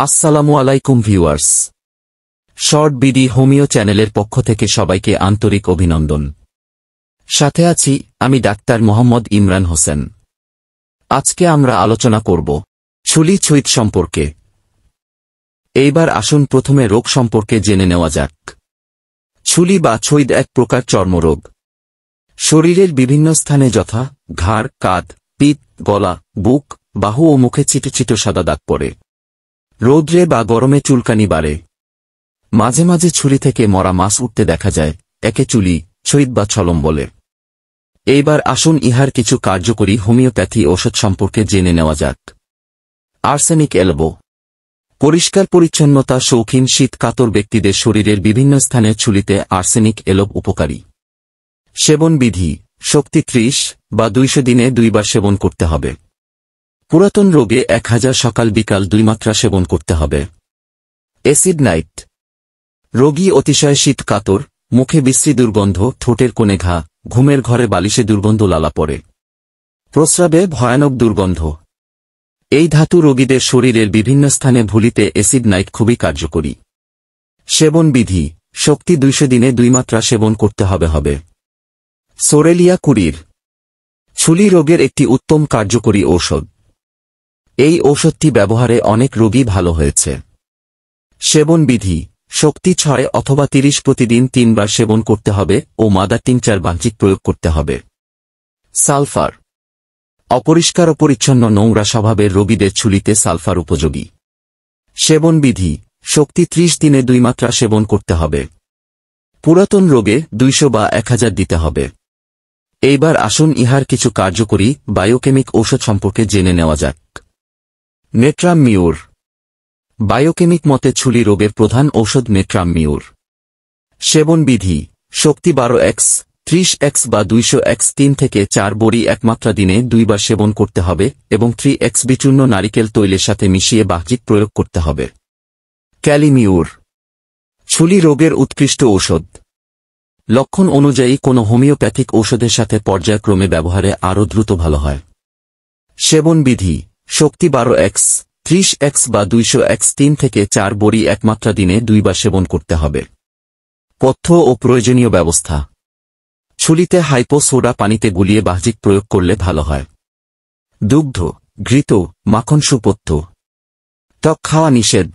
আসসালামু আলাইকুম viewers, short BD homeo চ্যানেলের পক্ষ থেকে সবাইকে আন্তরিক অভিনন্দন। সাথে আছি আমি ডাক্তার মোহাম্মদ ইমরান হোসেন। আজকে আমরা আলোচনা করব ছুলি ছুঁইত সম্পর্কে। এইবার আসুন প্রথমে রোগ সম্পর্কে জেনে নেওয়া যাক। ছুলি বা ছুঁইত এক প্রকার চর্মরোগ। শরীরের বিভিন্ন স্থানে যথা ঘাড়, কাঁধ, পিঠ, গলা, বুক, বাহু ও মুখে ছিটো ছিটো সাদা দাগ পড়ে। রৌদ্রে বা গরমে চুলকানি বাড়ে। মাঝে মাঝে ছুরি থেকে মরা মাছ উঠতে দেখা যায়, একে চুলি ছুঁইত বা ছলম বলে। এইবার আসুন ইহার কিছু কার্যকরী হোমিওপ্যাথি ঔষধ সম্পর্কে জেনে নেওয়া যাক। Arsenic elbow. পরিষ্কার পরিচ্ছন্নতা শৌখিন শীত কাতর ব্যক্তিদের শরীরের বিভিন্ন স্থানে ছুলিতে আর্সেনিক এলব উপকারী। সেবন বিধি: শক্তি 30 বা 200 দিনে 2 বার সেবন করতে হবে। পুরাতন রোগে 1000 সকাল বিকাল 2 মাত্রা সেবন করতে হবে। Acid night. রোগী অতিশয় শীত কাতর, মুখে বিশ্রী দুর্গন্ধ, ঠোঁটের কোণে ঘা, ঘুমের ঘরে বালিশে দুর্গন্ধ লালা পড়ে, প্রস্রাবে ভয়ানক দুর্গন্ধ। এই ধাতু রোগীদের শরীরের বিভিন্ন স্থানে ভুলিতে অ্যাসিড নাইট খুবই কার্যকরী। সেবন বিধি: শক্তি 200 দিনে 2 মাত্রা সেবন করতে হবে। সোরেলিয়া কুরির। ছুলি রোগের একটি উত্তম কার্যকরী ঔষধ। এই ঔষধটি ব্যবহারে অনেক রোগী ভালো হয়েছে। সেবন বিধি: শক্তি 6 অথবা 30 প্রতিদিন 3 বার সেবন করতে হবে ও মাদার টিংচার বাহ্যিক প্রয়োগ করতে হবে। সালফার। অপরিষ্কার ও পরিচ্ছন্ন নোংরা স্বভাবের রোগীদের ছুলিতে সালফার উপযোগী। সেবন বিধি: শক্তি 30 দিনে 2 মাত্রা সেবন করতে হবে। পুরাতন রোগে 200 বা 1000 দিতে হবে। এইবার আসুন ইহার কিছু কার্যকরী বায়োকেমিক ঔষধ সম্পর্কে জেনে নেওয়া যাক। Natrum Muir. বায়োকেমিক মতে ছুলি রোগের প্রধান ঔষধ নেট্রাম মিউর। সেবন বিধি: শক্তি 12x, 30x বা 200x 3 থেকে 4 বড়ি 1 মাত্রা দিনে 2 বার সেবন করতে হবে এবং 3x বিচূর্ণ নারিকেল তৈলের সাথে মিশিয়ে বাহ্যিক প্রয়োগ করতে হবে। ক্যালিমিউর। ছুলি রোগের উৎকৃষ্ট ঔষধ। লক্ষণ অনুযায়ী কোনো হোমিওপ্যাথিক ঔষধের সাথে পর্যায়ক্রমে ব্যবহারে আরও দ্রুত ভালো হয়। সেবন বিধি: শক্তি 12x, 30x বা 200x 3 থেকে 4 বড়ি 1 মাত্রা দিনে 2 বার সেবন করতে হবে। পথ্য ও প্রয়োজনীয় ব্যবস্থা: ছুলিতে হাইপো সোডা পানিতে গুলিয়ে বাহ্যিক প্রয়োগ করলে ভালো হয়। দুগ্ধ, ঘৃত, মাখন সুপথ্য। ত্বক খাওয়া নিষেধ।